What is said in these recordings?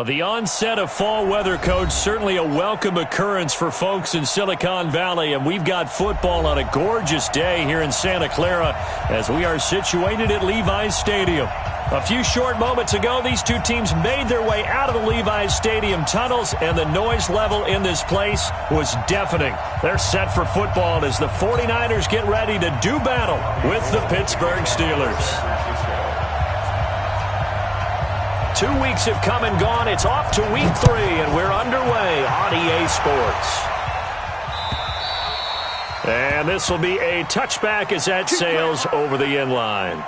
The onset of fall weather, Coach, certainly a welcome occurrence for folks in Silicon Valley, and we've got football on a gorgeous day here in Santa Clara as we are situated at Levi's Stadium. A few short moments ago, these two teams made their way out of the Levi's Stadium tunnels, and the noise level in this place was deafening. They're set for football as the 49ers get ready to do battle with the Pittsburgh Steelers. 2 weeks have come and gone. It's off to week 3, and we're underway on EA Sports. And this will be a touchback as that sails over the end line.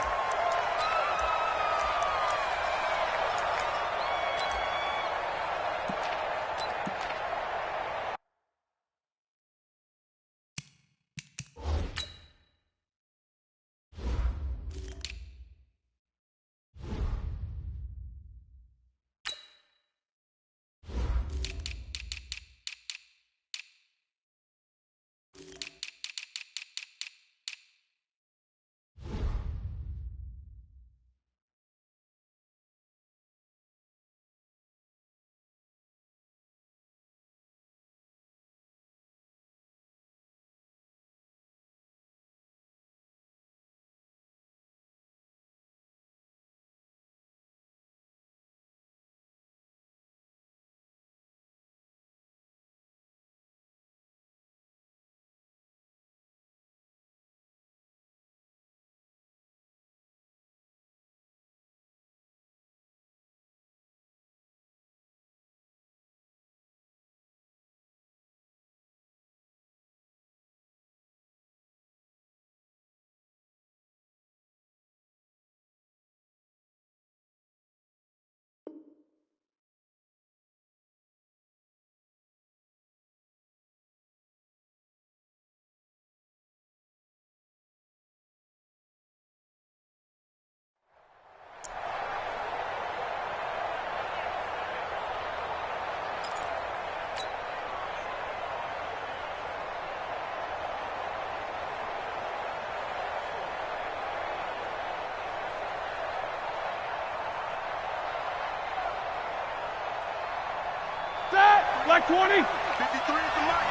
Like 20. 53 at the mic.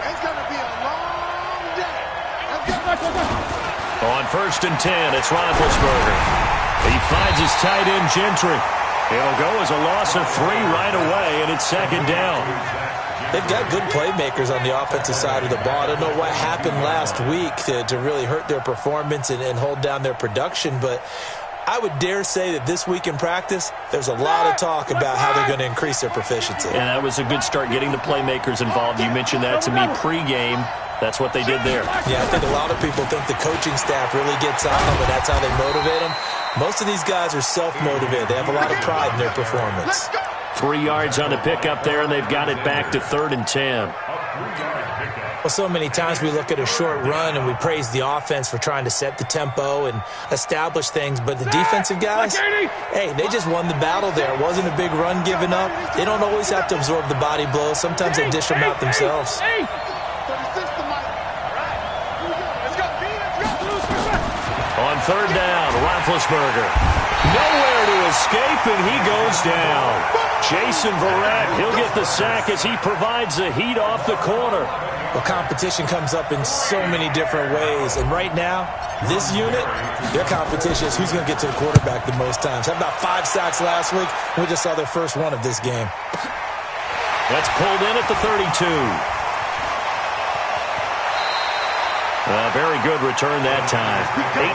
It's going to be a long day. On 1st and 10, it's Roethlisberger. He finds his tight end, Gentry. It'll go as a loss of 3 right away, and it's 2nd down. They've got good playmakers on the offensive side of the ball. I don't know what happened last week to really hurt their performance and hold down their production, but I would dare say that this week in practice, there's a lot of talk about how they're going to increase their proficiency. And that was a good start, getting the playmakers involved. You mentioned that to me pregame. That's what they did there. Yeah, I think a lot of people think the coaching staff really gets on them, and that's how they motivate them. Most of these guys are self-motivated. They have a lot of pride in their performance. 3 yards on the pickup there, and they've got it back to 3rd and 10. Well, so many times we look at a short run and we praise the offense for trying to set the tempo and establish things, but the defensive guys, hey, they just won the battle there. It wasn't a big run given up. They don't always have to absorb the body blows. Sometimes they dish them out themselves. On 3rd down, Roethlisberger. Nowhere to escape, and he goes down. Jason Verrett, he'll get the sack as he provides the heat off the corner. Well, competition comes up in so many different ways, and right now, this unit, their competition is who's going to get to the quarterback the most times. How about 5 sacks last week? We just saw their first one of this game. That's pulled in at the 32. A very good return that time.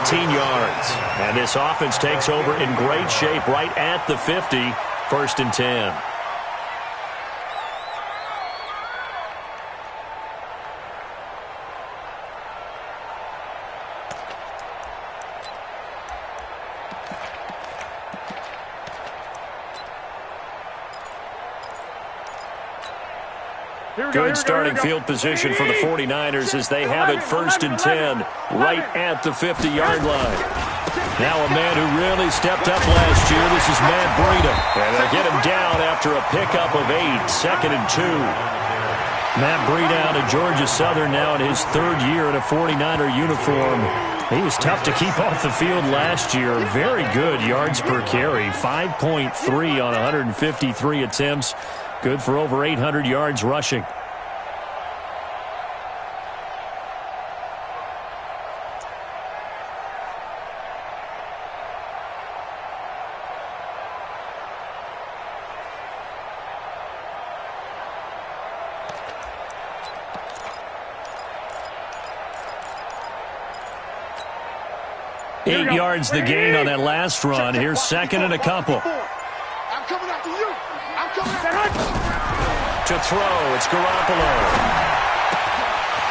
18 yards. And this offense takes over in great shape right at the 50. 1st and 10. Good starting field position for the 49ers as they have it 1st and 10 right at the 50-yard line. Now a man who really stepped up last year. This is Matt Breida. And they'll get him down after a pickup of 8. 2nd and 2. Matt Breida out of Georgia Southern now in his 3rd year in a 49er uniform. He was tough to keep off the field last year. Very good yards per carry, 5.3 on 153 attempts. Good for over 800 yards rushing. Eight yards the gain on that last run. Here's second and a couple. I'm coming after you. I'm coming after you. To throw, it's Garoppolo.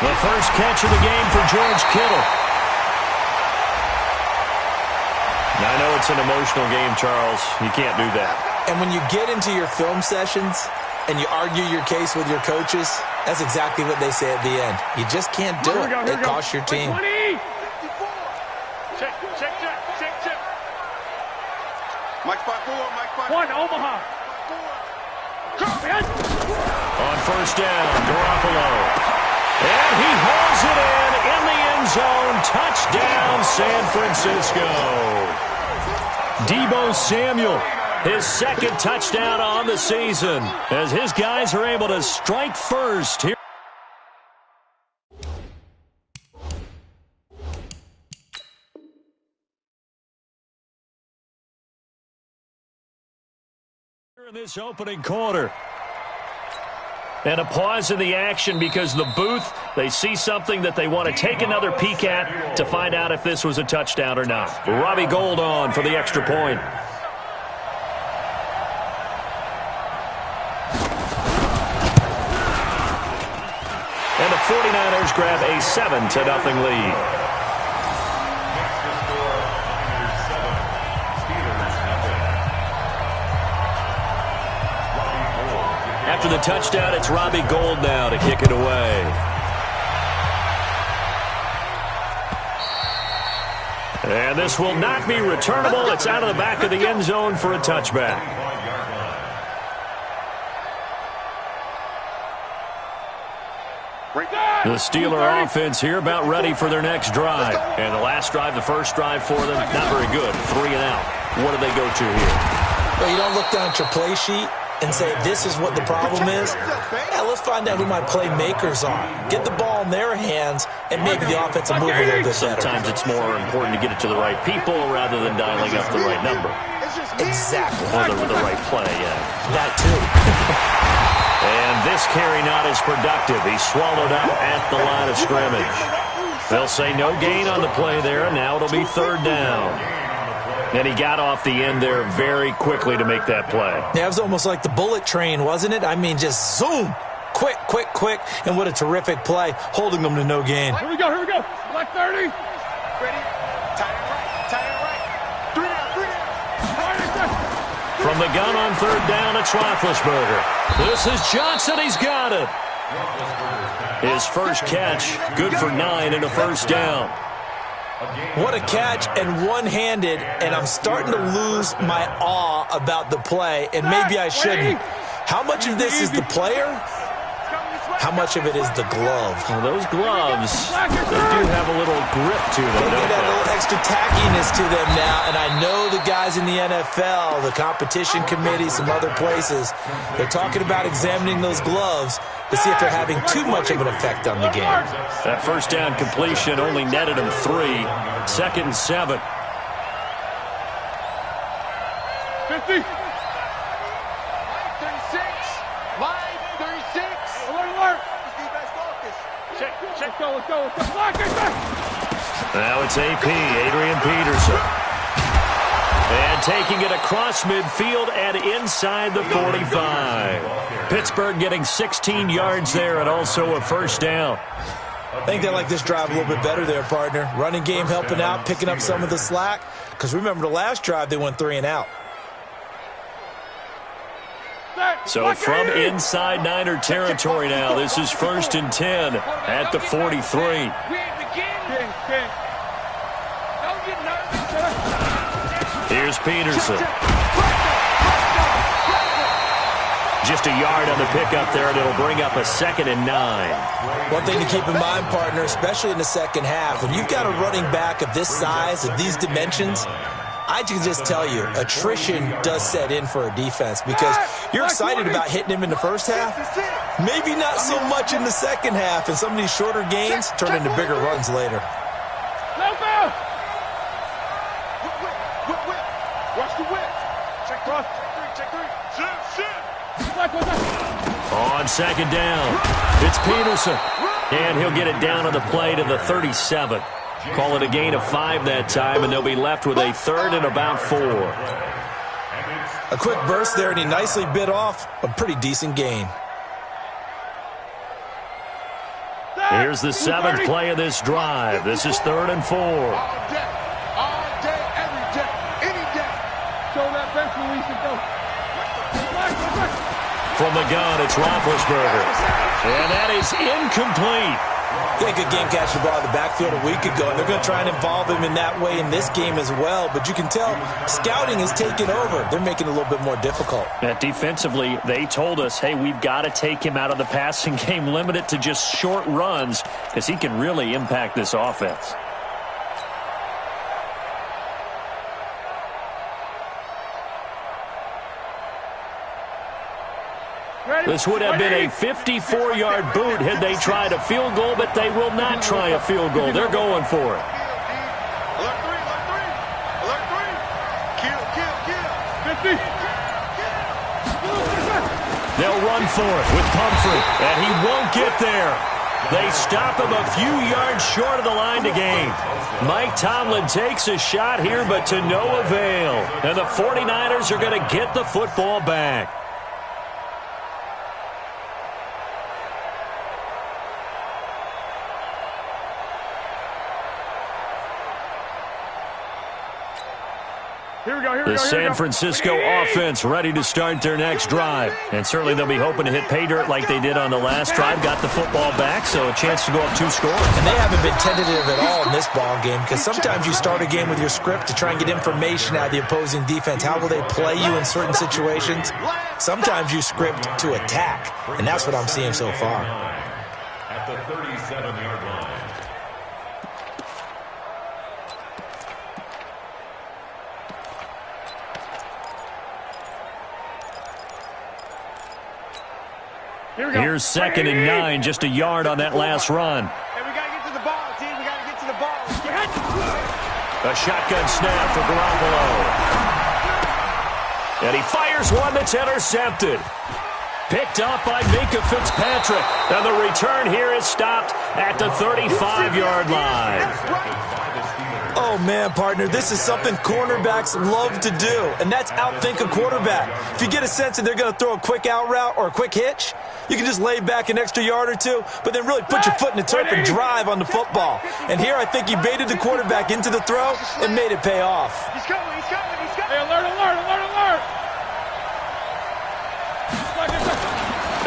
The first catch of the game for George Kittle. Now, I know it's an emotional game, Charles. You can't do that. And when you get into your film sessions and you argue your case with your coaches, that's exactly what they say at the end. You just can't do it. It costs your team. Mike 5-4, Mike 5-4. One, Omaha. On first down, Garoppolo. And he hauls it in the end zone. Touchdown, San Francisco. Deebo Samuel, his second touchdown on the season, as his guys are able to strike first here. In this opening quarter. And a pause in the action because the booth, they see something that they want to take another peek at to find out if this was a touchdown or not. Robbie Gould on for the extra point. And the 49ers grab a 7-0 lead. After the touchdown, it's Robbie Gould now to kick it away. And this will not be returnable. It's out of the back of the end zone for a touchback. The Steeler offense here about ready for their next drive. And the last drive, the first drive for them, not very good. 3 and out. What do they go to here? Well, you don't look down at your play sheet and say, this is what the problem is. Yeah, let's find out who my playmakers are. Get the ball in their hands, and maybe the offense will move a little bit better. Sometimes it's more important to get it to the right people rather than dialing up the right number. Exactly. Or the right play, yeah. That too. And this carry not as productive. He's swallowed up at the line of scrimmage. They'll say no gain on the play there, and now it'll be third down. And he got off the end there very quickly to make that play. Yeah, it was almost like the bullet train, wasn't it? I mean, just zoom. Quick, quick, quick. And what a terrific play, holding them to no gain. Here we go, here we go. Black 30. Ready? Tight end right. Tight end right. 3 down. From the gun on third down, it's Roethlisberger. This is Johnson. He's got it. His first catch, good for 9 and a first down. What a catch, and one-handed, and I'm starting to lose my awe about the play, and maybe I shouldn't. How much of this is the player? How much of it is the glove? Well, those gloves, they do have a little grip to them, They don't get a they? little extra tackiness to them now, and I know the guys in the NFL, the competition committee, some other places, they're talking about examining those gloves to see if they're having too much of an effect on the game. That first down completion only netted him 3. Second and 7. 50. 36. Line 36. Alert, alert. Defense focus. Check. Let's go, let's go, let's go. Block it, Now it's AP, Adrian Peterson. And taking it across midfield and inside the 45. Pittsburgh getting 16 yards there and also a first down. I think they like this drive a little bit better there, partner. Running game helping out, picking up some of the slack. Because remember, the last drive, they went 3 and out. So from inside Niner territory now, this is first and 10 at the 43. Here's Peterson. Just a yard on the pickup there, and it'll bring up a 2nd and 9. One thing to keep in mind, partner, especially in the second half, when you've got a running back of this size, of these dimensions, I can just tell you, attrition does set in for a defense because you're excited about hitting him in the first half. Maybe not so much in the second half, and some of these shorter gains turn into bigger runs later. Watch the whip. Check cross. Check three. On 2nd down, it's Peterson. And he'll get it down on the play to the 37. Call it a gain of 5 that time, and they'll be left with a 3rd and about 4. A quick burst there, and he nicely bit off a pretty decent gain. Here's the 7th play of this drive. This is 3rd and 4. All day, every day, any day. Show that bench release and go. From the gun, it's Roethlisberger. And that is incomplete. They could game catch the ball in the backfield a week ago, and they're going to try and involve him in that way in this game as well. But you can tell scouting has taken over. They're making it a little bit more difficult. Defensively, they told us, hey, we've got to take him out of the passing game, limit it to just short runs, because he can really impact this offense. This would have been a 54-yard boot had they tried a field goal, but they will not try a field goal. They're going for it. Alert three. Kill. 50. They'll run for it with Pumphrey, and he won't get there. They stop him a few yards short of the line to gain. Mike Tomlin takes a shot here, but to no avail. And the 49ers are going to get the football back. The San Francisco offense ready to start their next drive. And certainly they'll be hoping to hit pay dirt like they did on the last drive. Got the football back, so a chance to go up 2 scores. And they haven't been tentative at all in this ball game because sometimes you start a game with your script to try and get information out of the opposing defense. How will they play you in certain situations? Sometimes you script to attack, and that's what I'm seeing so far. At the 37-yard line. Here's 2nd and 9, just a yard on that last run. Hey, we got to get to the ball, team. We got to get to the ball. A shotgun snap for Garoppolo. And he fires one that's intercepted. Picked up by Minkah Fitzpatrick. And the return here is stopped at the 35-yard line. Oh, man, partner, this is something cornerbacks love to do, and that's outthink a quarterback. If you get a sense that they're going to throw a quick out route or a quick hitch, you can just lay back an extra yard or two, but then really put your foot in the turf and drive on the football. And here I think he baited the quarterback into the throw and made it pay off. He's coming. Hey, alert.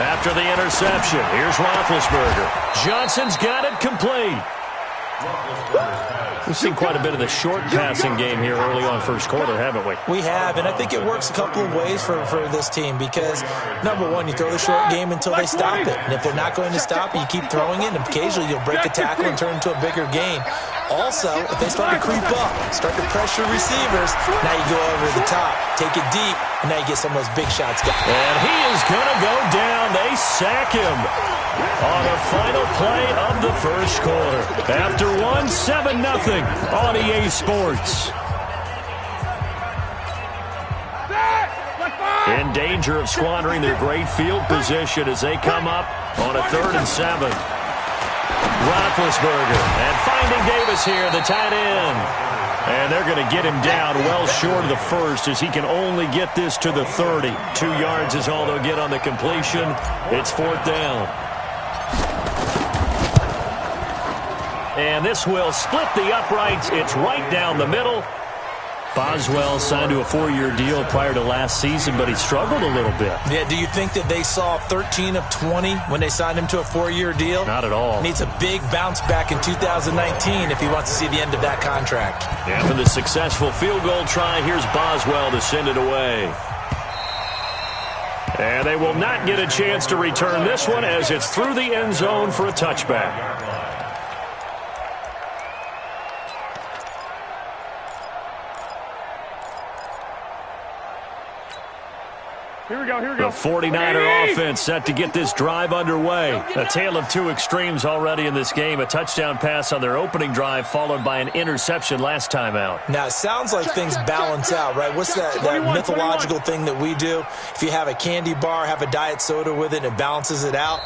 After the interception, here's Roethlisberger. Johnson's got it complete. We've seen quite a bit of the short passing game here early on first quarter, haven't we? We have, and I think it works a couple of ways for this team because, number one, you throw the short game until they stop it. And if they're not going to stop it, you keep throwing it, and occasionally you'll break a tackle and turn it into a bigger gain. Also, if they start to creep up, start to pressure receivers, now you go over the top, take it deep, and now you get some of those big shots. And he is going to go down. They sack him on the final play of the first quarter. After 7-0 on EA Sports. In danger of squandering their great field position as they come up on a 3rd and 7. Roethlisberger and finding Davis here, the tight end. And they're going to get him down well short of the first as he can only get this to the 30. 2 yards is all they'll get on the completion. It's 4th down. And this will split the uprights. It's right down the middle. Boswell signed to a 4-year deal prior to last season, but he struggled a little bit. Yeah, do you think that they saw 13 of 20 when they signed him to a 4-year deal? Not at all. Needs a big bounce back in 2019 if he wants to see the end of that contract. After the successful field goal try, here's Boswell to send it away. And they will not get a chance to return this one as it's through the end zone for a touchback. Here we go. The 49er offense set to get this drive underway. A tale of two extremes already in this game. A touchdown pass on their opening drive followed by an interception last time out. Now, it sounds like things balance out, right? What's that mythological thing that we do? If you have a candy bar, have a diet soda with it, and it balances it out.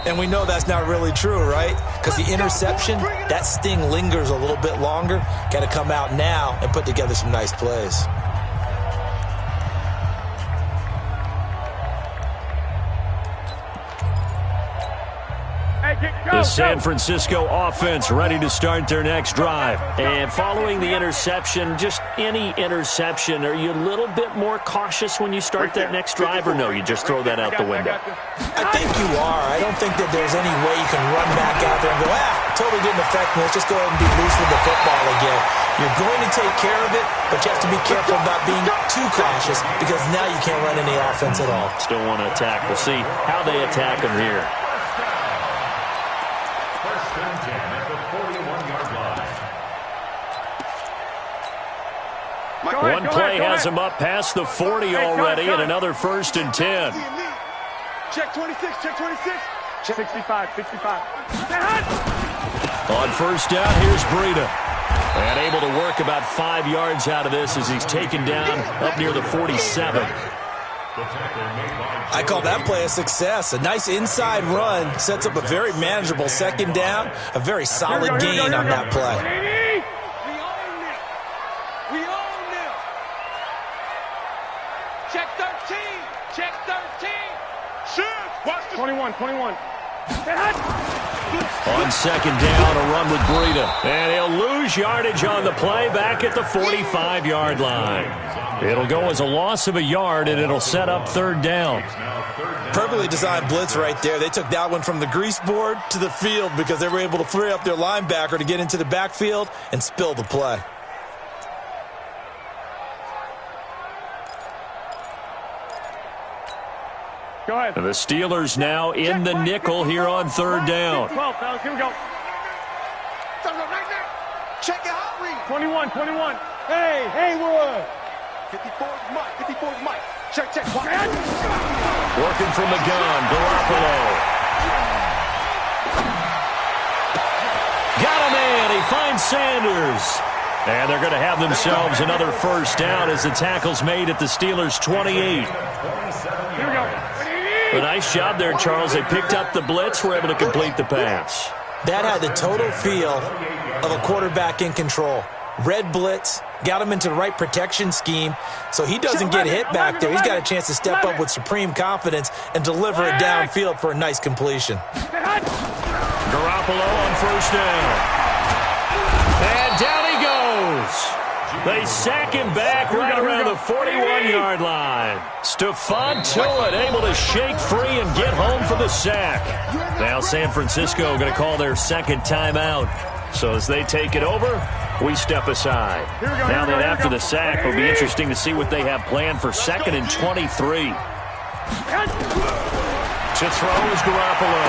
And we know that's not really true, right? Because the interception, that sting lingers a little bit longer. Got to come out now and put together some nice plays. The San Francisco offense ready to start their next drive. And following the interception, just any interception, are you a little bit more cautious when you start that next drive, or no, you just throw that out the window? I think you are. I don't think that there's any way you can run back out there and go, totally didn't affect me. Let's just go ahead and be loose with the football again. You're going to take care of it, but you have to be careful about being too cautious because now you can't run any offense at all. Still want to attack. We'll see how they attack them here. One play has him up past the 40 already, and another 1st and 10. Check 26, check 26. Check 65. On first down, here's Breida. And able to work about 5 yards out of this as he's taken down up near the 47. I call that play a success. A nice inside run sets up a very manageable 2nd down. A very solid gain on that play. Check 13. Check 13. Shoot. Watch this. 21. On 2nd down, a run with Breida. And he'll lose yardage on the play back at the 45-yard line. It'll go as a loss of a yard, and it'll set up 3rd down. Perfectly designed blitz right there. They took that one from the grease board to the field because they were able to free up their linebacker to get into the backfield and spill the play. Go ahead. And the Steelers now in the nickel here on 3rd down. 12, fellas. Here we go. Check it out, read. 21. Hey, Haywood. 54's Mike. 54's Mike. Check. Working from the gun, Garoppolo. Got him in. He finds Sanders. And they're going to have themselves another 1st down as the tackle's made at the Steelers' 28. Here we go. A nice job there, Charles. They picked up the blitz, were able to complete the pass. That had the total feel of a quarterback in control. Red blitz, got him into the right protection scheme, so he doesn't get hit back there. He's got a chance to step up with supreme confidence and deliver it downfield for a nice completion. Garoppolo on 1st down. And down he goes. They sack him back right around the 41-yard line. Stephon Tuitt able to shake free and get home for the sack. Now San Francisco going to call their 2nd timeout. So as they take it over, we step aside. Now then after the sack, it'll be interesting to see what they have planned for 2nd and 23. To throw is Garoppolo.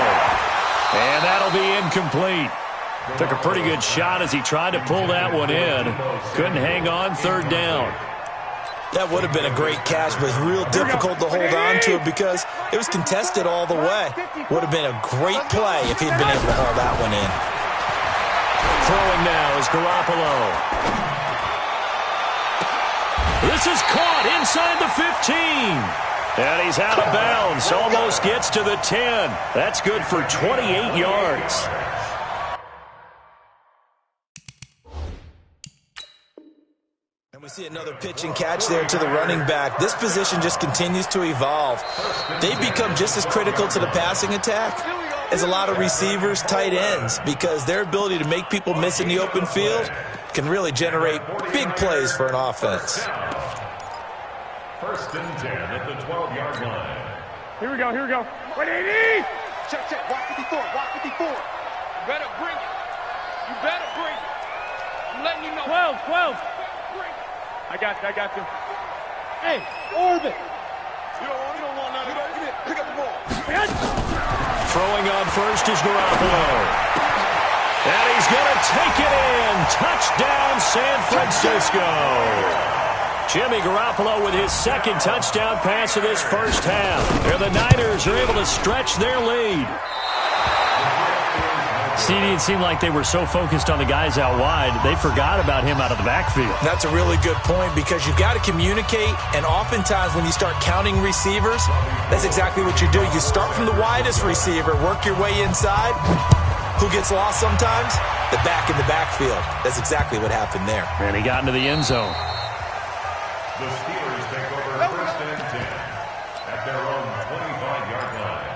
And that'll be incomplete. Took a pretty good shot as he tried to pull that one in. Couldn't hang on 3rd down. That would have been a great catch, but it's real difficult to hold on to it because it was contested all the way. Would have been a great play if he'd been able to haul that one in. Throwing now is Garoppolo. This is caught inside the 15. And he's out of bounds. Almost gets to the 10. That's good for 28 yards. And we see another pitch and catch there to the running back. This position just continues to evolve. They become just as critical to the passing attack as a lot of receivers, tight ends, because their ability to make people miss in the open field can really generate big plays for an offense. 1st and 10 at the 12-yard line. Here we go. 180. Check. Watch 54. Watch 54. You better bring it. I'm letting you know. 12. I got you. Hey, orbit. You don't want none of that. Pick up the ball. Throwing on first is Garoppolo. And he's going to take it in. Touchdown, San Francisco. Jimmy Garoppolo with his second touchdown pass of this first half. And the Niners are able to stretch their lead. CD, it seemed like they were so focused on the guys out wide, they forgot about him out of the backfield. That's a really good point because you've got to communicate, and oftentimes when you start counting receivers, that's exactly what you do. You start from the widest receiver, work your way inside. Who gets lost sometimes? The back in the backfield. That's exactly what happened there. And he got into the end zone. The Steelers take over first and 10 at their own 25-yard line.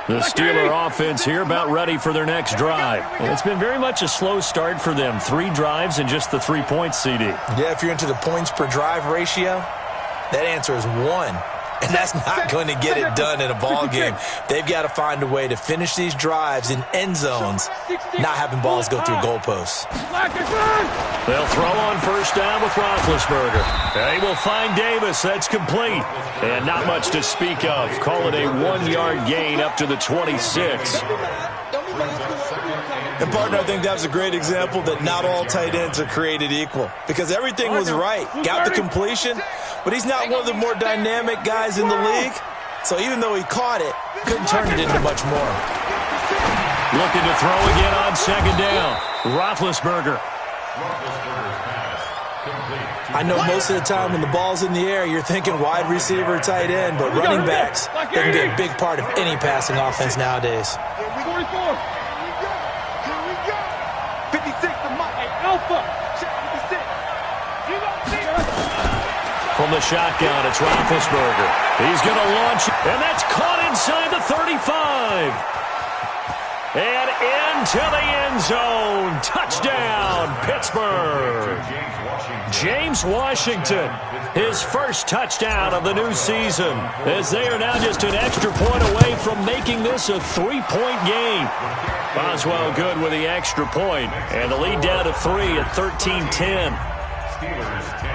The Steeler offense here about ready for their next drive. And it's been very much a slow start for them. 3 drives and just the 3 points, CD. Yeah, if you're into the points per drive ratio, that answer is 1. And that's not going to get it done in a ball game. They've got to find a way to finish these drives in end zones, not having balls go through goalposts. They'll throw on first down with Roethlisberger. They will find Davis. That's complete. And not much to speak of. Call it a 1-yard gain up to the 26. And, partner, I think that was a great example that not all tight ends are created equal because everything was right. Got the completion, but he's not one of the more dynamic guys in the league. So even though he caught it, couldn't turn it into much more. Looking to throw again on second down. Roethlisberger. I know most of the time when the ball's in the air, you're thinking wide receiver, tight end, but running backs, they can be a big part of any passing offense nowadays. 44. Here we go. 56 to Mike. Hey, Alpha. Check 56. From the shotgun, it's Roethlisberger. He's going to launch, and that's caught inside the 35. And into the end zone. Touchdown, Pittsburgh. James Washington, his first touchdown of the new season, as they are now just an extra point away from making this a 3-point game. Boswell good with the extra point, and the lead down to 3 at 13-10. Steelers 10.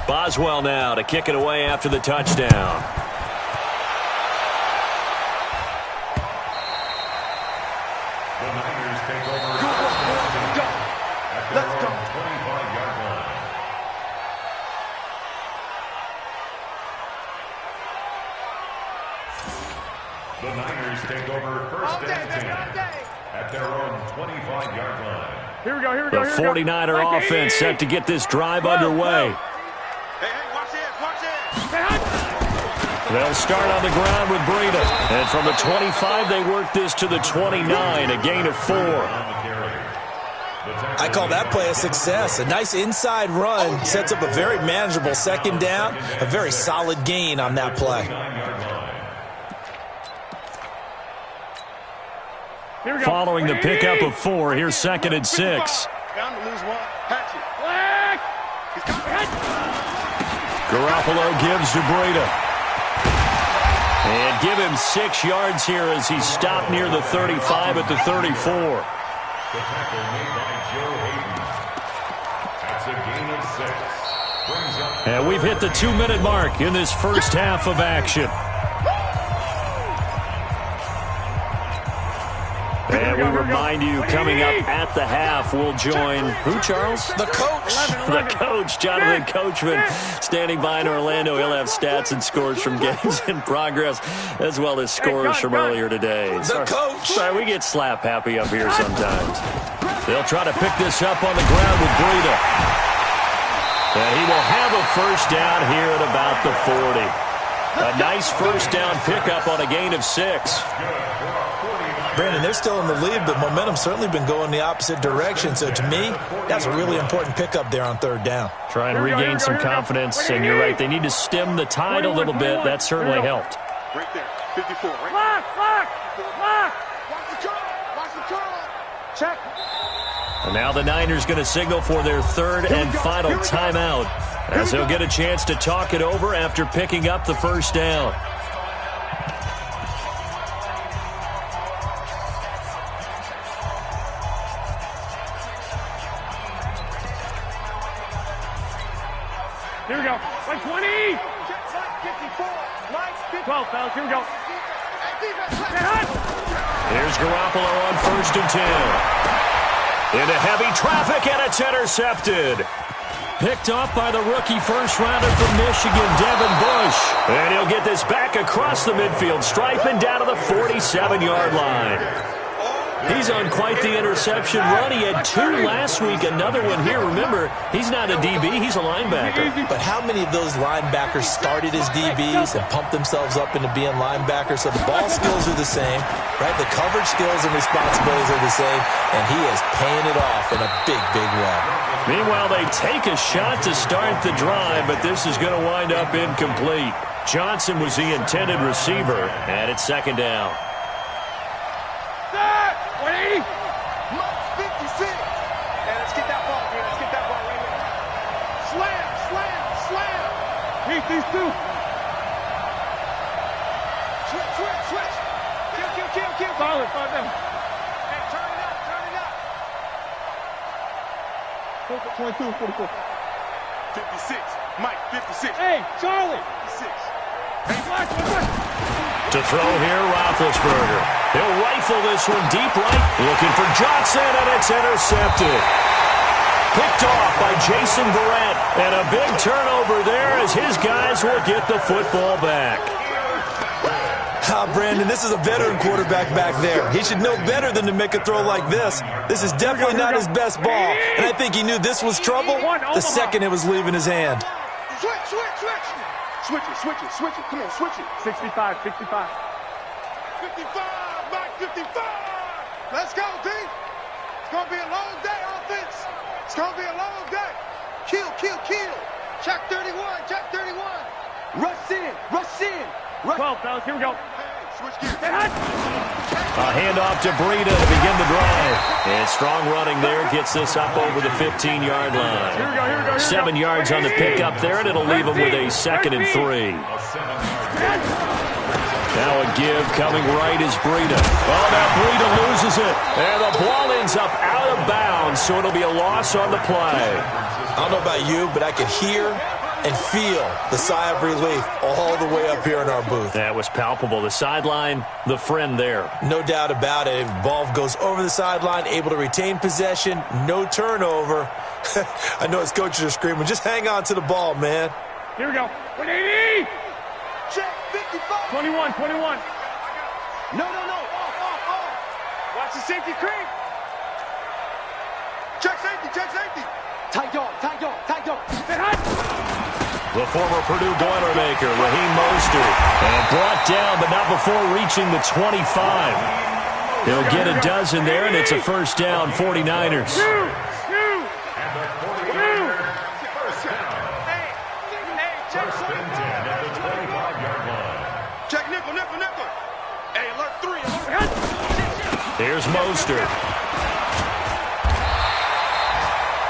Boswell now to kick it away after the touchdown. The Niners take over. Let's go. 25-yard line. The Niners take over first and 10 at their own 25-yard line. Here we go. The 49er offense set to get this drive underway. They'll start on the ground with Breida. And from the 25, they work this to the 29, a gain of 4. I call that play a success. A nice inside run sets up a very manageable second down, a very solid gain on that play. Following the pickup of 4, here's 2nd and 6. Garoppolo gives to Breida. And give him 6 yards here as he stopped near the 35 at the 34. The tackle made by Joe Hayden. That's a gain of 6. Brings up. And we've hit the 2-minute mark in this first half of action. And we remind you, coming up at the half, we'll join who, Charles? The coach. The coach, Jonathan Coachman, standing by in Orlando. He'll have stats and scores from games in progress, as well as scores from earlier today. The coach. Sorry, we get slap happy up here sometimes. They'll try to pick this up on the ground with Breida. And he will have a first down here at about the 40. A nice first down pickup on a gain of 6. Brandon, they're still in the lead, but momentum's certainly been going the opposite direction. So to me, that's a really important pickup there on third down. Try and regain some confidence, and you're right. They need to stem the tide a little bit. That certainly helped. Right there, 54. Right. Lock. Watch the curl. Watch the curl. Check. And now the Niners going to signal for their third and final timeout, as they'll get a chance to talk it over after picking up the first down. Here we go. 120. 12, fellas. Here we go. Here's Garoppolo on 1st and 10. Into heavy traffic, and it's intercepted. Picked off by the rookie first-rounder from Michigan, Devin Bush. And he'll get this back across the midfield stripe and down to the 47-yard line. He's on quite the interception run. He had 2 last week, another one here. Remember, he's not a DB, he's a linebacker. But how many of those linebackers started as DBs and pumped themselves up into being linebackers? So the ball skills are the same, right? The coverage skills and responsibilities are the same, and he is paying it off in a big, big way. Meanwhile, they take a shot to start the drive, but this is going to wind up incomplete. Johnson was the intended receiver, and it's second down. 180. 56. And let's get that ball here. Let's get that ball right here. Slam. Beat these two. Switch. Kill. Solid. Find them. Hey, turn it up. 22, 44. 56. Mike, 56. Hey, Charlie. 56. Hey, watch. To throw here, Roethlisberger. He'll rifle this one deep right. Looking for Johnson, and it's intercepted. Picked off by Jason Verrett. And a big turnover there as his guys will get the football back. Brandon, this is a veteran quarterback back there. He should know better than to make a throw like this. This is definitely not his best ball. And I think he knew this was trouble the second it was leaving his hand. Switch it. Come on, switch it. 65. 55, Mike, 55. Let's go, D. It's going to be a long day, offense. It's going to be a long day. Kill. Check 31. Rush in. 12, fellas. Here we go. Switch gears. A handoff to Breida to begin the drive. And strong running there gets this up over the 15-yard line. 7 yards on the pickup there, and it'll leave him with a 2nd and 3. Now a give coming right is Breida. Oh, now Breida loses it. And the ball ends up out of bounds, so it'll be a loss on the play. I don't know about you, but I could hear and feel the sigh of relief all the way up here in our booth. That was palpable. The sideline, the friend there. No doubt about it. Ball goes over the sideline, able to retain possession, no turnover. I know his coaches are screaming, just hang on to the ball, man. Here we go. 180. Check 55. 21. No. Off. Watch the safety creep. Check safety. Tight dog. The former Purdue Boilermaker, Raheem Mostert, and brought down, but not before reaching the 25. He'll get a dozen there, and it's a first down, 49ers. Check nickel. Hey, alert 3. Here's Mostert.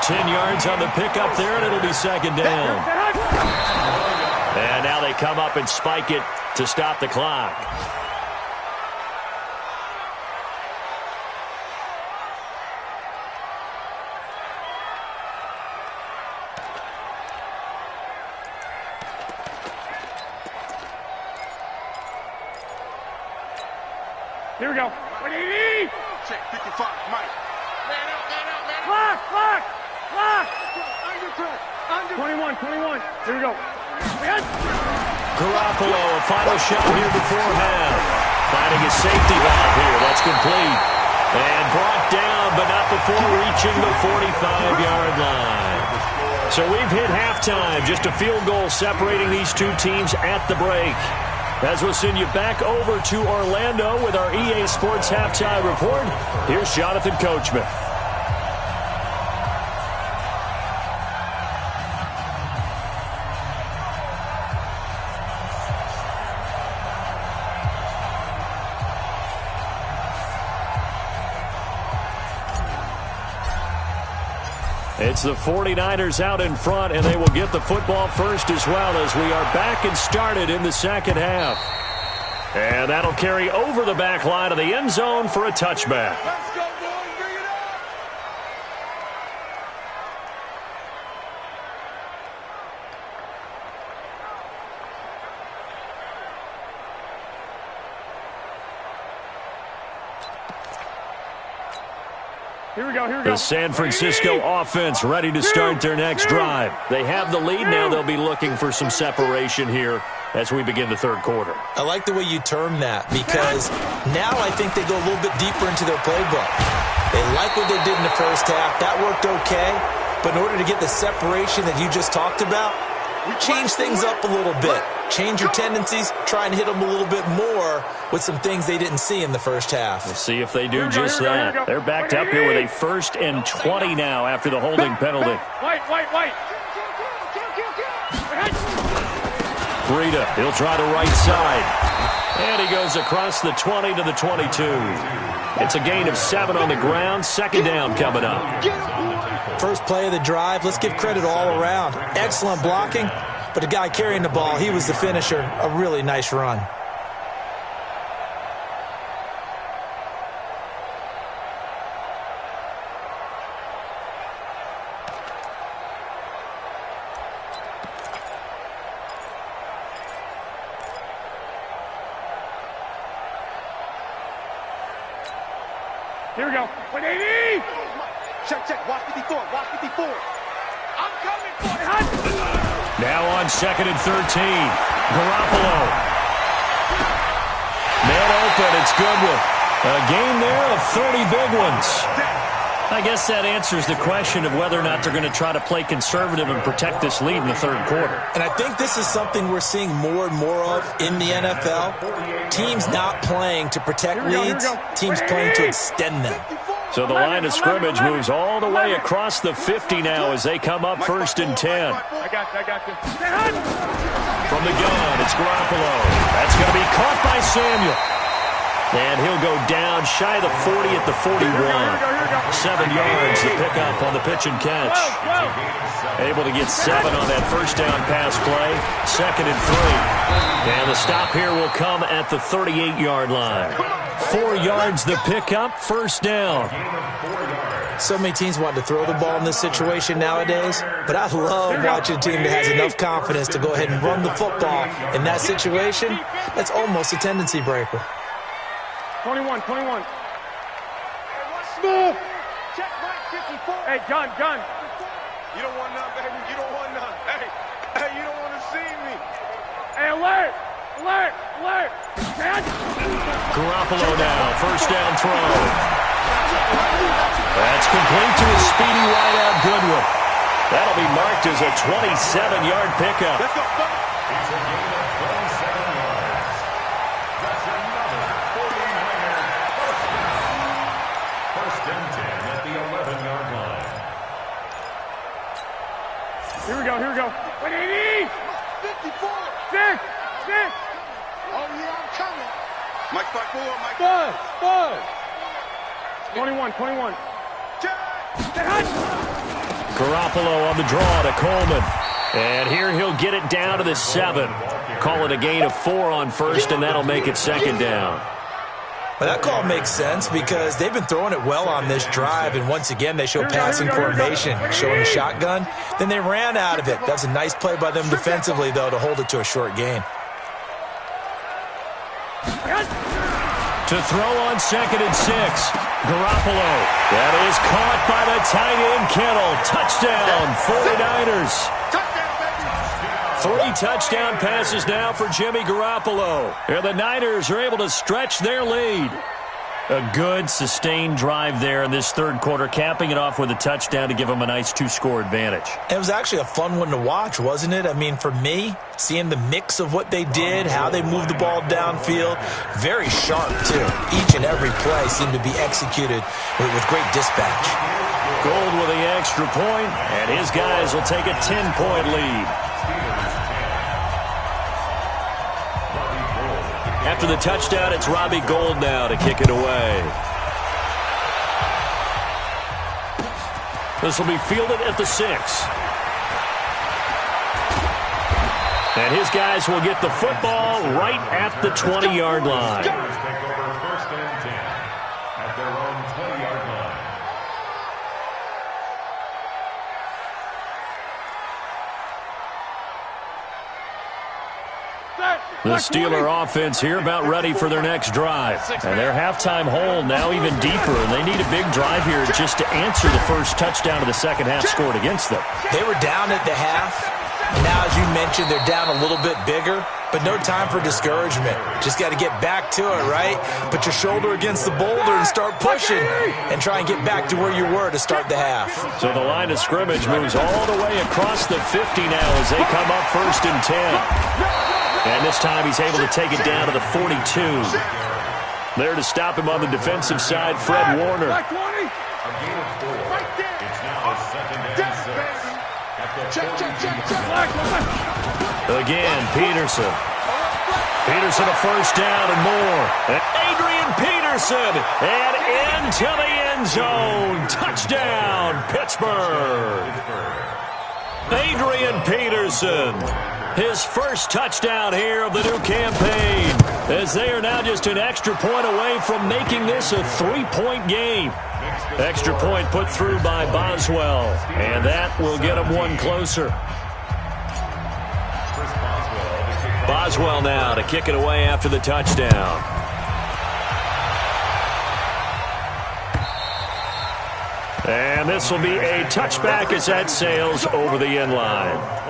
10 yards on the pickup there, and it'll be second down. And now they come up and spike it to stop the clock. Here we go. 180. Check 55, Mike. Man out. Lock. 21. Here we go. Garoppolo, a final shot here before half. Finding a safety valve here. That's complete. And brought down, but not before reaching the 45-yard line. So we've hit halftime. Just a field goal separating these two teams at the break. As we'll send you back over to Orlando with our EA Sports Halftime Report, here's Jonathan Coachman. It's the 49ers out in front, and they will get the football first as well as we are back and started in the second half. And that'll carry over the back line of the end zone for a touchback. Let's go, boys. Bring it up. Here we go, here we go. The San Francisco offense ready to start their next drive. They have the lead now. They'll be looking for some separation here as we begin the third quarter. I like the way you term that because now I think they go a little bit deeper into their playbook. They like what they did in the first half. That worked okay. But in order to get the separation that you just talked about, change things up a little bit. Change your tendencies. Try and hit them a little bit more with some things they didn't see in the first half. We'll see if they do just that. They're backed up here with a 1st and 20 now after the holding penalty. White. Breida, he'll try the right side. And he goes across the 20 to the 22. It's a gain of 7 on the ground. Second down coming up. First play of the drive, let's give credit all around. Excellent blocking, but the guy carrying the ball, he was the finisher. A really nice run. Here we go. 180. Check. Watch 54. Watch 54. I'm coming for it. Now on 2nd and 13. Garoppolo. Man open. It's Goodwin. A game there of 30 big ones. I guess that answers the question of whether or not they're going to try to play conservative and protect this lead in the third quarter. And I think this is something we're seeing more and more of in the NFL. Teams not playing to protect leads, teams playing to extend them. So the line of scrimmage moves all the way across the 50 now as they come up 1st and 10. I got you. From the gun, it's Garoppolo. That's going to be caught by Samuel. And he'll go down shy of the 40 at the 41. 7 yards, the pickup on the pitch and catch. Able to get 7 on that first down pass play. 2nd and 3. And the stop here will come at the 38-yard line. 4 yards, the pickup, first down. So many teams want to throw the ball in this situation nowadays, but I love watching a team that has enough confidence to go ahead and run the football. In that situation, that's almost a tendency breaker. 21. Smooth. Check right 54. Hey, gun. You don't want none, baby. You don't want none. Hey, you don't want to see me. Hey, alert. Garoppolo now, first down throw. That's complete to his speedy wideout Goodwin. That'll be marked as a 27-yard pickup. Let's go, buddy. It's a gain of 27 yards. That's another 49er first down. 1st and 10 at the 11-yard line. Here we go. 180. 54. 6. Oh, yeah, I'm coming. Mike, 5-4, Mike. Buzz. 21. Garoppolo on the draw to Coleman. And here he'll get it down to the 7. Call it a gain of 4 on first, and that'll make it second down. Well, that call makes sense because they've been throwing it well on this drive, and once again they show passing formation, showing the shotgun. Then they ran out of it. That's a nice play by them defensively, though, to hold it to a short gain. To throw on 2nd and 6. Garoppolo. That is caught by the tight end Kittle. Touchdown, 49ers. 3 touchdown passes now for Jimmy Garoppolo. And the Niners are able to stretch their lead. A good, sustained drive there in this third quarter, capping it off with a touchdown to give them a nice 2-score advantage. It was actually a fun one to watch, wasn't it? I mean, for me, seeing the mix of what they did, how they moved the ball downfield, very sharp, too. Each and every play seemed to be executed with great dispatch. Gold with the extra point, and his guys will take a 10-point lead. After the touchdown, it's Robbie Gould now to kick it away. This will be fielded at the 6. And his guys will get the football right at the 20-yard line. Take over first and 10 at their own 20-yard line. The Steeler offense here about ready for their next drive. And their halftime hole now even deeper, and they need a big drive here just to answer the first touchdown of the second half scored against them. They were down at the half. Now, as you mentioned, they're down a little bit bigger, but no time for discouragement. Just got to get back to it, right? Put your shoulder against the boulder and start pushing and try and get back to where you were to start the half. So the line of scrimmage moves all the way across the 50 now as they come up first and 10. And this time he's able to take it down to the 42. There to stop him on the defensive side, Fred Warner. A gain of 4. It's now a second and 6. Again, Peterson. Peterson a first down and more. And Adrian Peterson and into the end zone. Touchdown, Pittsburgh. Adrian Peterson. His first touchdown here of the new campaign, as they are now just an extra point away from making this a 3-point game. Extra point put through by Boswell, and that will get him one closer. Boswell now to kick it away after the touchdown. And this will be a touchback as that sails over the end line.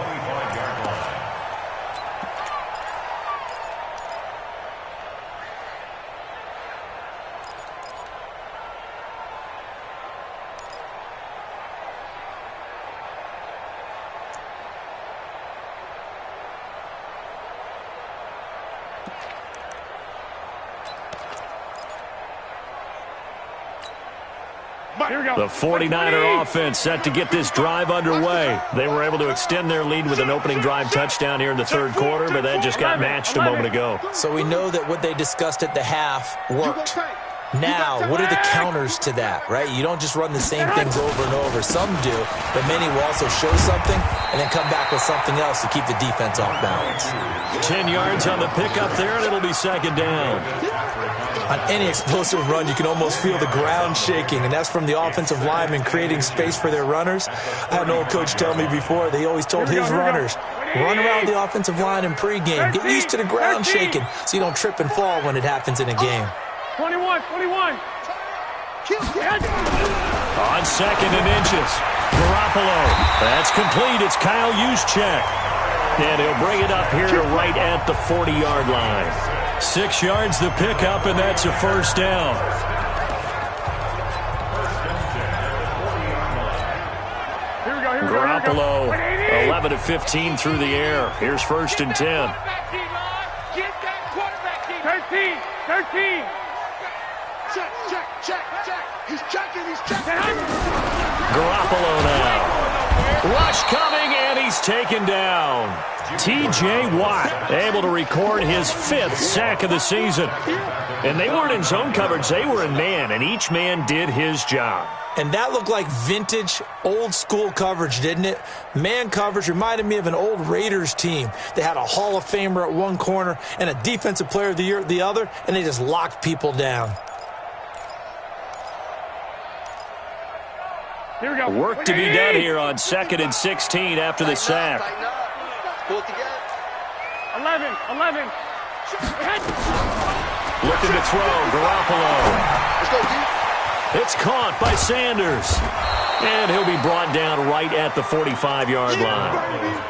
The 49er offense set to get this drive underway. They were able to extend their lead with an opening drive touchdown here in the third quarter, but that just got matched a moment ago. So we know that what they discussed at the half worked. Now, what are the counters to that, right? You don't just run the same things over and over. Some do, but many will also show something and then come back with something else to keep the defense off balance. 10 yards on the pickup there, and it'll be second down. On any explosive run, you can almost feel the ground shaking, and that's from the offensive linemen creating space for their runners. I had an old coach tell me before, they always told his runners, run around the offensive line in pregame. Get used to the ground shaking so you don't trip and fall when it happens in a game. 21. On second and inches, Garoppolo. That's complete. It's Kyle Juszczyk. And he'll bring it up here to right at the 40-yard line. 6 yards the pickup, and that's a first down. Garoppolo, 11 of 15 through the air. Here's first and 10. Get that quarterback, 13. Check. He's checking. Garoppolo now. Rush coming, and he's taken down. T.J. Watt able to record his 5th sack of the season. And they weren't in zone coverage. They were in man, and each man did his job. And that looked like vintage, old-school coverage, didn't it? Man coverage reminded me of an old Raiders team. They had a Hall of Famer at one corner and a Defensive Player of the Year at the other, and they just locked people down. Here we go. Work to be done here on second and 16 after the sack. Pull it together. 11. Looking to throw, Garoppolo. Let's go, D. It's caught by Sanders. And he'll be brought down right at the 45-yard line.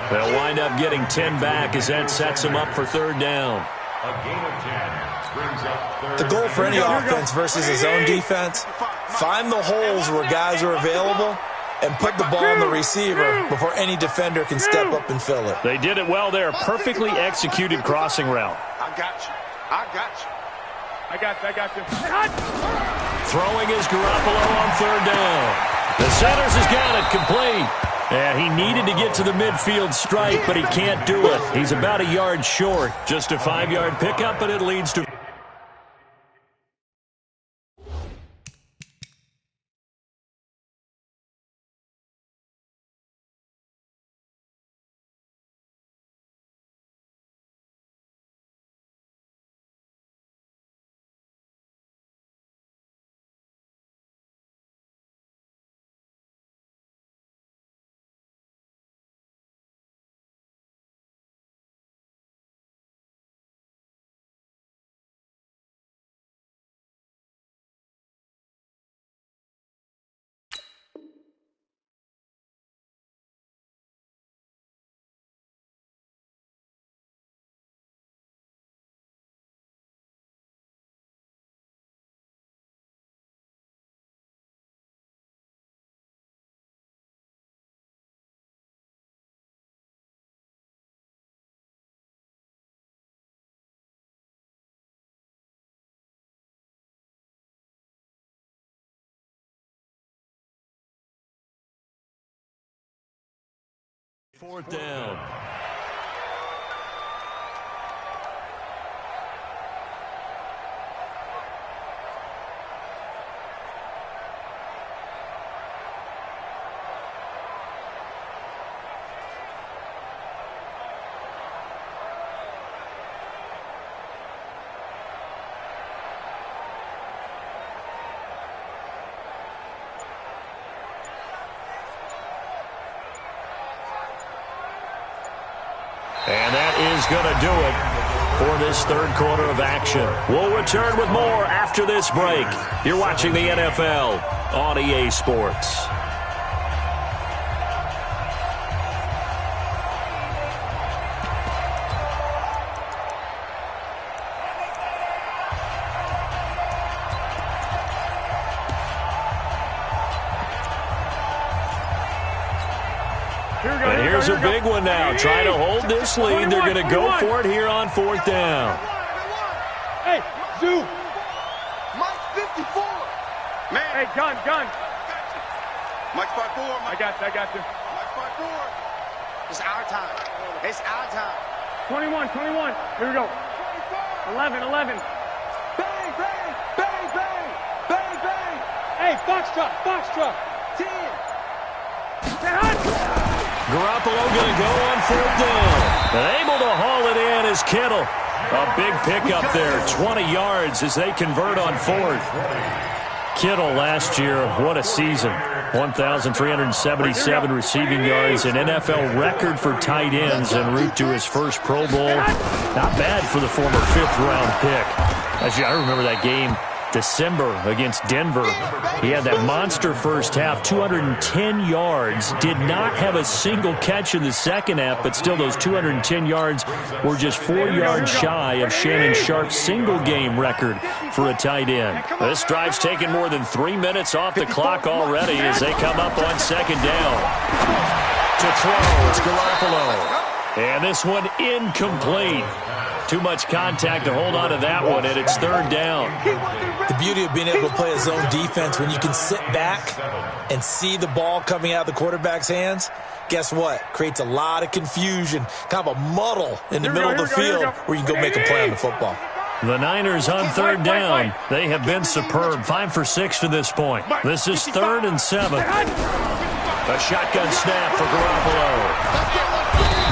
They'll wind up getting 10 back as that sets him up for third down. A gain of 10 brings up third. The goal for any offense versus his own defense, find the holes where guys are available and put the ball on the receiver before any defender can step up and fill it. They did it well there. Perfectly executed crossing route. I got you. I got you. I got you. Throwing is Garoppolo on third down. The Centers has got it complete. And he needed to get to the midfield stripe, but he can't do it. He's about a yard short. Just a 5-yard pickup, but it leads to... Fourth down. And that is going to do it for this third quarter of action. We'll return with more after this break. You're watching the NFL on EA Sports. And here's a big one now. Trying to hold this lead. They're going to go for it here on fourth down. Hey, Zoo. Mike 54. Man. Hey, gun. Mike 54. I got you. Mike 54. It's our time. It's our time. 21. Here we go. 11. Bang, bang, bang, bang, bang, bang. Hey, Foxtrot. 10. Garoppolo going to go on fourth down. And able to haul it in is Kittle. A big pickup there, 20 yards as they convert on fourth. Kittle last year, what a season. 1,377 receiving yards, an NFL record for tight ends en route to his first Pro Bowl. Not bad for the former fifth-round pick. Actually, I remember that game, December against Denver. He had that monster first half, 210 yards. Did not have a single catch in the second half, but still those 210 yards were just 4 yards shy of Shannon Sharp's single-game record for a tight end. This drive's taken more than 3 minutes off the clock already as they come up on second down. To throw, it's Garoppolo. And this one incomplete. Too much contact to hold on to that one, and it's third down. The beauty of being able to play a zone defense, when you can sit back and see the ball coming out of the quarterback's hands, guess what? Creates a lot of confusion, kind of a muddle in the middle of the field where you can go make a play on the football. The Niners on third down. They have been superb. 5 for 6 to this point. This is 3rd and 7. A shotgun snap for Garoppolo.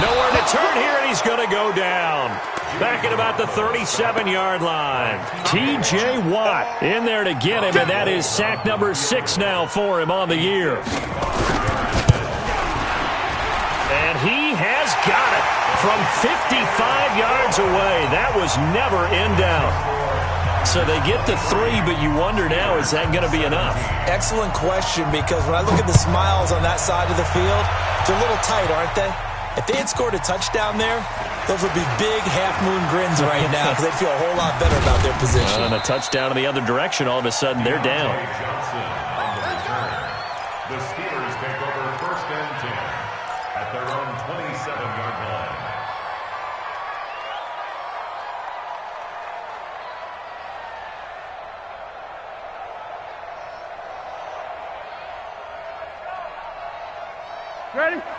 Nowhere to turn here, and he's going to go down. Back at about the 37-yard line. T.J. Watt in there to get him, and that is sack number 6 now for him on the year. And he has got it from 55 yards away. That was never in doubt. So they get to 3, but you wonder now, is that going to be enough? Excellent question, because when I look at the smiles on that side of the field, they're a little tight, aren't they? If they had scored a touchdown there, those would be big half-moon grins right now because they'd feel a whole lot better about their position. And a touchdown in the other direction, all of a sudden they're down. Johnson on the return. The Steelers take over 1st and 10 at their own 27-yard line.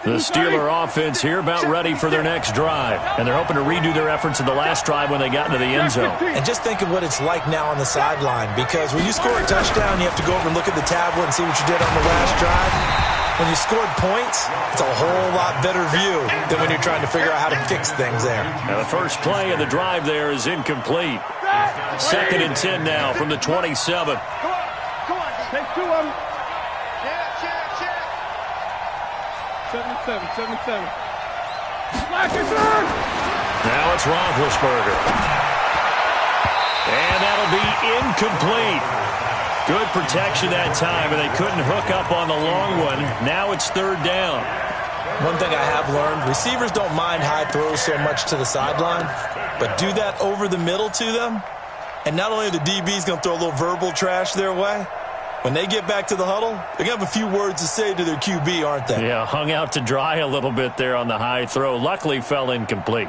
The Steeler offense here about ready for their next drive. And they're hoping to redo their efforts in the last drive when they got into the end zone. And just think of what it's like now on the sideline, because when you score a touchdown, you have to go over and look at the tablet and see what you did on the last drive. When you scored points, it's a whole lot better view than when you're trying to figure out how to fix things there. Now the first play of the drive there is incomplete. 2nd and 10 now from the 27. Come on. Take 2 of them. Check. 7-7. Now it's Roethlisberger. And that'll be incomplete. Good protection that time, and they couldn't hook up on the long one. Now it's 3rd down. One thing I have learned, receivers don't mind high throws so much to the sideline, but do that over the middle to them, and not only are the DBs going to throw a little verbal trash their way, when they get back to the huddle, they're going to have a few words to say to their QB, aren't they? Yeah, hung out to dry a little bit there on the high throw. Luckily fell incomplete.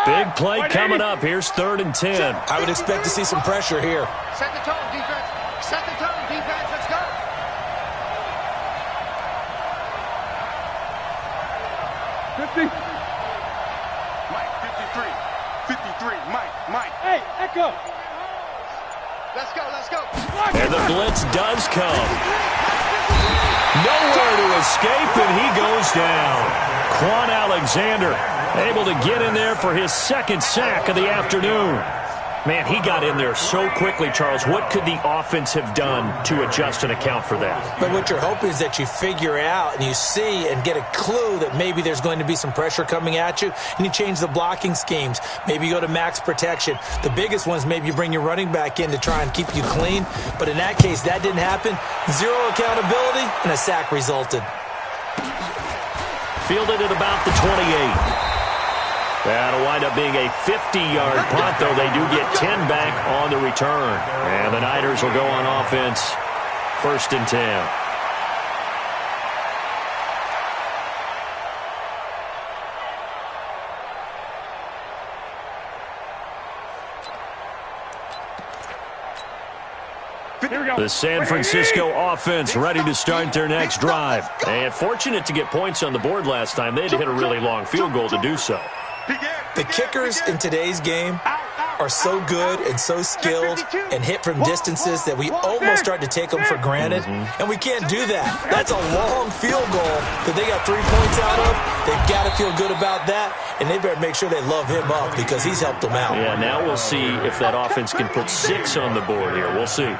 Big play coming up. Here's 3rd and 10. I would expect to see some pressure here. Set the tone, defense. Set the tone, defense. Let's go. Mike, 53. Mike. Hey, Echo. Let's go. And the blitz does come. Nowhere to escape, and he goes down. Quan Alexander able to get in there for his 2nd sack of the afternoon. Man, he got in there so quickly, Charles. What could the offense have done to adjust and account for that? But what you're hoping is that you figure out and you see and get a clue that maybe there's going to be some pressure coming at you, and you change the blocking schemes. Maybe you go to max protection. The biggest one is maybe you bring your running back in to try and keep you clean. But in that case, that didn't happen. 0 accountability, and a sack resulted. Fielded at about the 28. That'll wind up being a 50-yard punt, though they do get 10 back on the return. And the Niners will go on offense, 1st and 10. The San Francisco offense ready to start their next drive. And fortunate to get points on the board last time. They had to hit a really long field goal to do so. The kickers in today's game are so good and so skilled and hit from distances that we almost start to take them for granted. And we can't do that. That's a long field goal that they got 3 points out of. They've got to feel good about that, and they better make sure they love him up because he's helped them out. Yeah, now we'll see if that offense can put 6 on the board here. We'll see.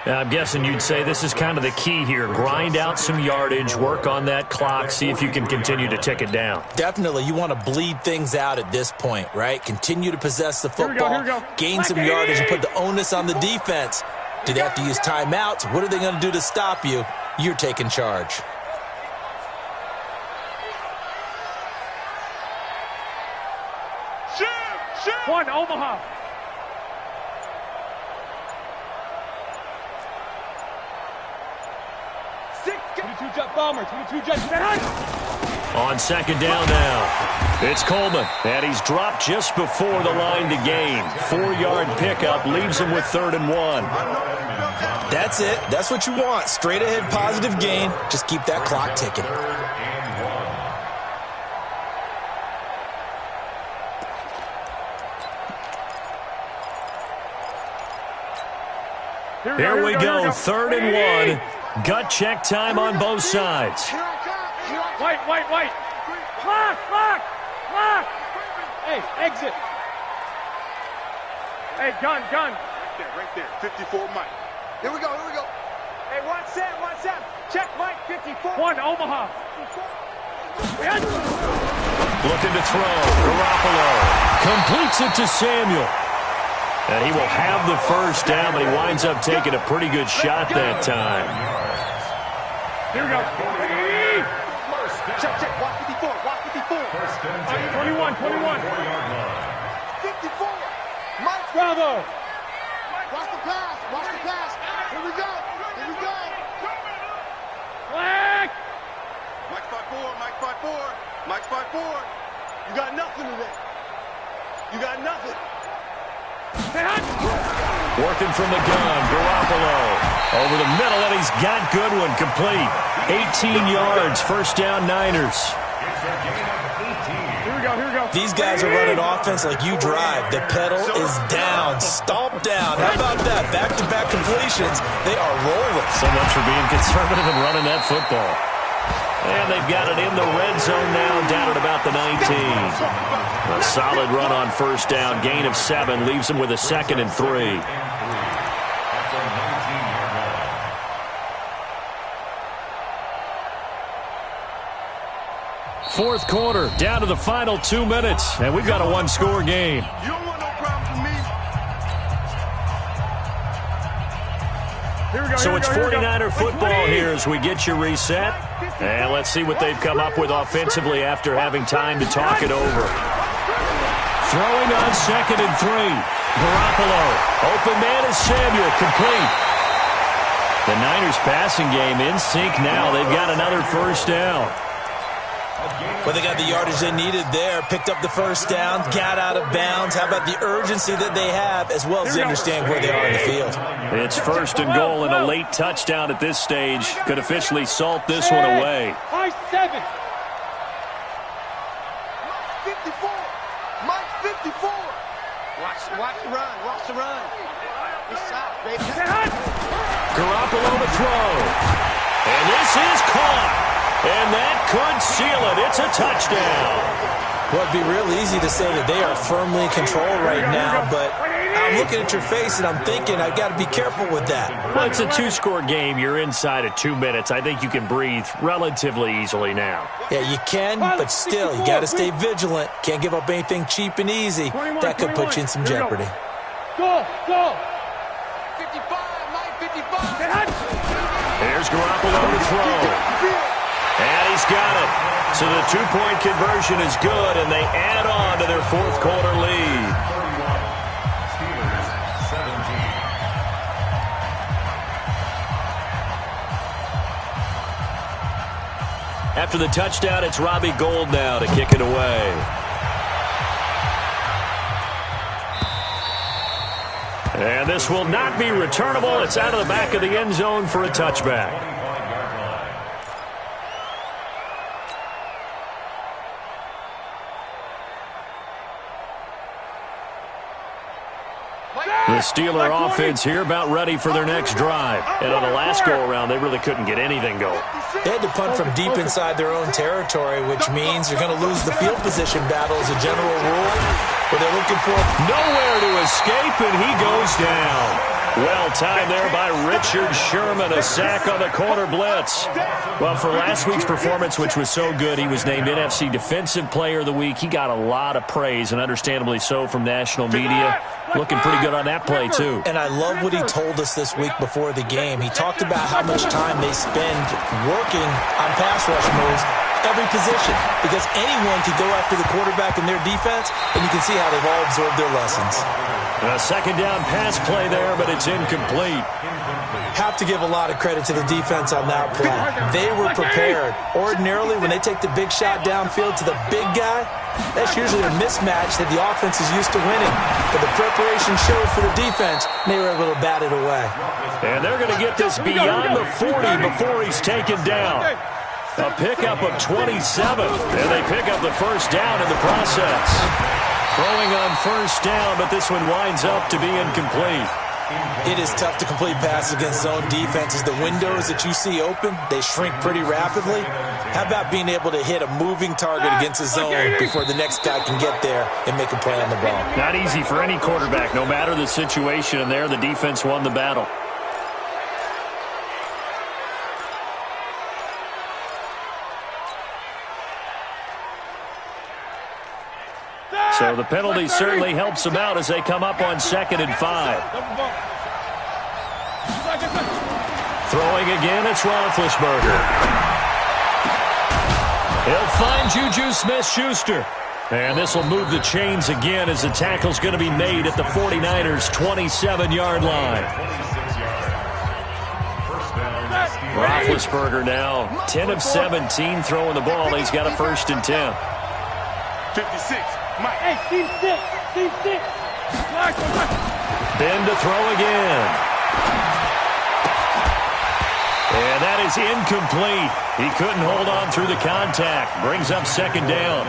I'm guessing you'd say this is kind of the key here. Grind out some yardage, work on that clock, see if you can continue to tick it down. Definitely. You want to bleed things out at this point, right? Continue to possess the football, gain some yardage, and put the onus on the defense. Do they have to use timeouts? What are they going to do to stop you? You're taking charge. Shoot! 1, Omaha. 22 jet bomber, 22 jet hunt. On 2nd down now, it's Coleman, and he's dropped just before the line to gain. 4-yard pickup leaves him with 3rd and 1. That's it. That's what you want. Straight ahead positive gain. Just keep that clock ticking. Here we go, 3rd and 1. Gut check time on both sides. White. Lock. Hey, exit. Hey, gun. Right there. 54 Mike. Here we go. Hey, one set. Check Mike, 54. 1, Omaha. Looking to throw. Garoppolo completes it to Samuel. And he will have the 1st down, but he winds up taking a pretty good shot that time. Here we go. Check, check. Watch 54. Watch 54. First and 10. 21, 21. 4-yard line. 54. Mike. Bravo. Watch the pass. Watch the pass. Here we go. Here we go. Flag. Mike 5-4. Mike 5-4. Mike 5-4. You got nothing today. You got nothing. Working from the gun, Garoppolo. Over the middle, and he's got Goodwin complete. 18 yards, first down Niners. It's a gain of 18. Here we go, here we go. These guys are running offense like you drive. The pedal is down, stomp down. How about that? Back-to-back completions. They are rolling. So much for being conservative and running that football. And they've got it in the red zone now, down at about the 19. A solid run on first down. Gain of 7 leaves them with a 2nd and 3. That's a 19-yard line. Fourth quarter, down to the final 2 minutes, and we've got a one-score game. You don't want no problem from me. Here we go, So here we it's go, here we go. 49er football here as we get you reset. And let's see what they've come up with offensively after having time to talk it over. Throwing on 2nd and 3. Garoppolo. Open man is Samuel. Complete. The Niners passing game in sync now. They've got another first down. Well, they got the yardage they needed there, picked up the first down, got out of bounds. How about the urgency that they have, as well as they understand where they are in the field? It's first and goal, and a late touchdown at this stage could officially salt this one away. 5-7. Mike 54. Mike 54. Watch the run. Watch the run. It's out, baby. Garoppolo to throw. And this is caught. And that could seal it. It's a touchdown. Well, it'd be real easy to say that they are firmly in control right now, but I'm looking at your face and I'm thinking I've got to be careful with that. Well, it's a 2-score game. You're inside of 2 minutes. I think you can breathe relatively easily now. Yeah, you can, but still, you got to stay vigilant. Can't give up anything cheap and easy. That could put you in some jeopardy. Go, go. 55. Mike 55. There's Garoppolo to throw. And he's got it. So the 2-point conversion is good, and they add on to their fourth quarter lead. 31. Steelers 17. After the touchdown, it's Robbie Gould now to kick it away. And this will not be returnable. It's out of the back of the end zone for a touchback. The Steeler offense here about ready for their next drive. And on the last go-around, they really couldn't get anything going. They had to punt from deep inside their own territory, which means you're going to lose the field position battle as a general rule. But they're looking for nowhere to escape, and he goes down. Well timed there by Richard Sherman, a sack on the corner blitz. Well, for last week's performance, which was so good, he was named NFC Defensive Player of the Week. He got a lot of praise, and understandably so, from national media. Looking pretty good on that play, too. And I love what he told us this week before the game. He talked about how much time they spend working on pass rush moves, every position, because anyone could go after the quarterback in their defense, and you can see how they've all absorbed their lessons. A second down pass play there, but it's incomplete. Have to give a lot of credit to the defense on that play. They were prepared. Ordinarily, when they take the big shot downfield to the big guy, that's usually a mismatch that the offense is used to winning. But the preparation showed for the defense, and they were able to bat it away. And they're going to get this beyond the 40 before he's taken down. A pickup of 27, and they pick up the first down in the process. Throwing on first down, but this one winds up to be incomplete. It is tough to complete passes against zone defenses. The windows that you see open, they shrink pretty rapidly. How about being able to hit a moving target against a zone before the next guy can get there and make a play on the ball? Not easy for any quarterback, no matter the situation, and there the defense won the battle. So the penalty certainly helps them out as they come up on 2nd and 5. Throwing Throwing again, it's Roethlisberger. He'll find Juju Smith-Schuster. And this will move the chains again as the tackle's going to be made at the 49ers' 27-yard line. Roethlisberger now 10 of 17 throwing the ball. He's got a 1st and 10. 56. Mike. Hey, team 6. Team 6. Ben to throw again. And that is incomplete. He couldn't hold on through the contact. Brings up 2nd down.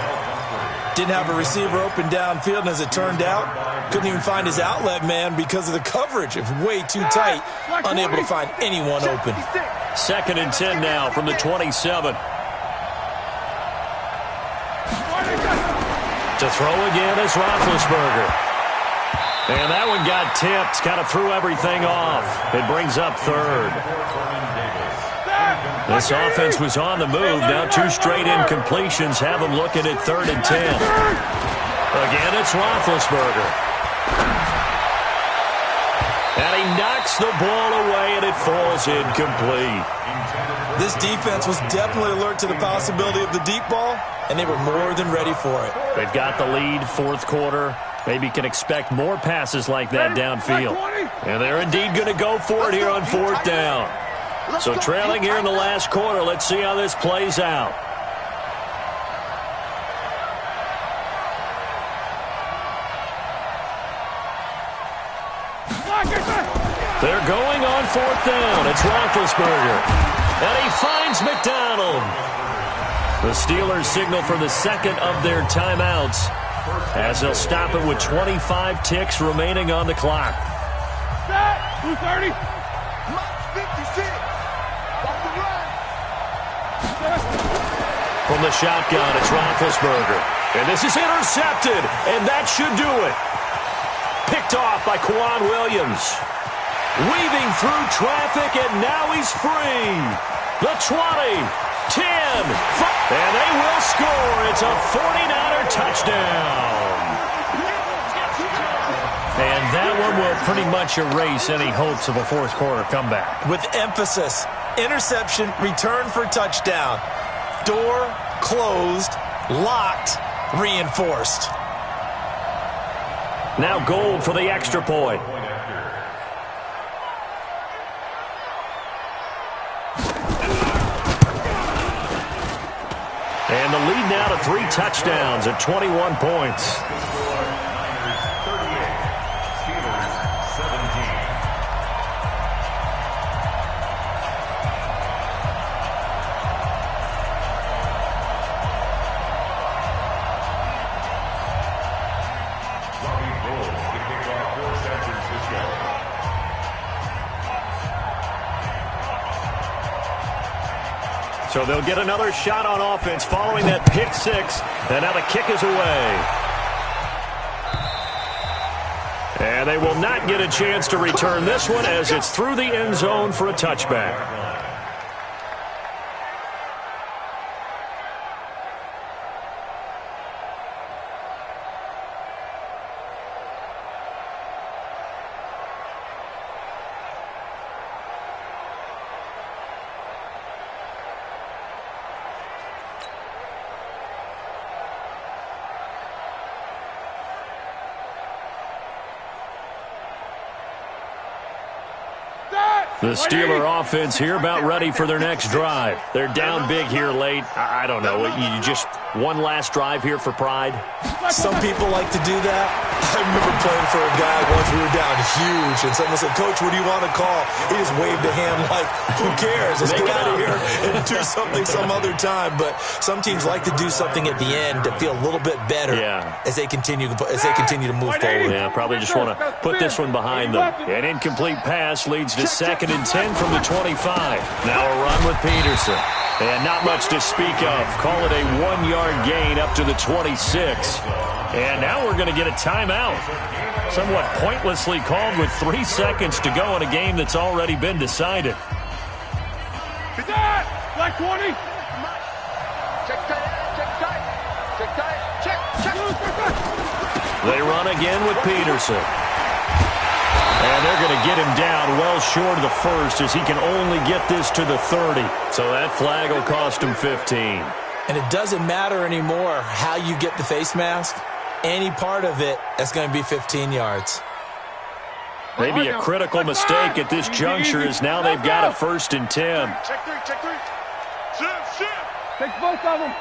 Didn't have a receiver open downfield, and as it turned out, couldn't even find his outlet man because of the coverage. It's way too tight, unable to find anyone open. 2nd and 10 now from the 27. To throw again is Roethlisberger. And that one got tipped, kind of threw everything off. It brings up 3rd. This offense was on the move. Now 2 straight incompletions have them looking at 3rd and 10. Again, it's Roethlisberger. And he knocks the ball away, and it falls incomplete. This defense was definitely alert to the possibility of the deep ball, and they were more than ready for it. They've got the lead, 4th quarter. Maybe can expect more passes like that downfield. And they're indeed going to go for it here on 4th down. So trailing here in the last quarter. Let's see how this plays out. They're going on 4th down. It's Roethlisberger. And he finds McDonald. The Steelers signal for the 2nd of their timeouts as they'll stop it with 25 ticks remaining on the clock. 230. 56. Off the run. From the shotgun, it's Roethlisberger. And this is intercepted, and that should do it. Picked off by Quan Williams. Weaving through traffic, and now he's free. The 20, 10, 5, and they will score. It's a 49er touchdown. And that one will pretty much erase any hopes of a 4th quarter comeback. With emphasis, interception, return for touchdown. Door closed, locked, reinforced. Now Gold for the extra point. And the lead now to 3 touchdowns at 21 points. So they'll get another shot on offense following that pick 6. And now the kick is away. And they will not get a chance to return this one as it's through the end zone for a touchback. The Steeler offense here about ready for their next drive. They're down big here late. I don't know. You just one last drive here for pride? Some people like to do that. I remember playing for a guy once. We were down huge, and someone said, "Coach, what do you want to call?" He just waved a hand like, who cares? Let's get out of here and do something some other time. But some teams like to do something at the end to feel a little bit better as they continue to move forward. Yeah, probably just want to put this one behind them. An incomplete pass leads to 2nd and 10 from the 25. Now a run with Peterson. And not much to speak of. Call it a 1-yard gain up to the 26. And now we're going to get a timeout. Somewhat pointlessly called with 3 seconds to go in a game that's already been decided. Black 20. Check tight. Check. They run again with Peterson. And they're going to get him down well short of the first as he can only get this to the 30. So that flag will cost him 15. And it doesn't matter anymore how you get the face mask. Any part of it, that's going to be 15 yards. Maybe a critical mistake at this juncture as now they've got a 1st and 10. Check three, check three. Shift. Take both of them.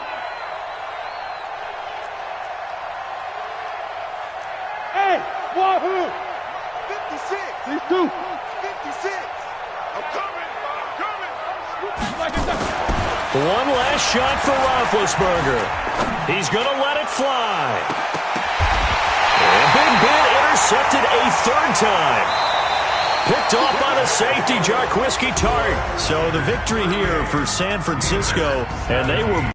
Hey, wahoo! 56. These two. 56. I'm coming. One last shot for Roethlisberger. He's going to let it fly. And Big Ben intercepted a 3rd time. Picked off by the safety, Jarquiski Tart. So the victory here for San Francisco, and they were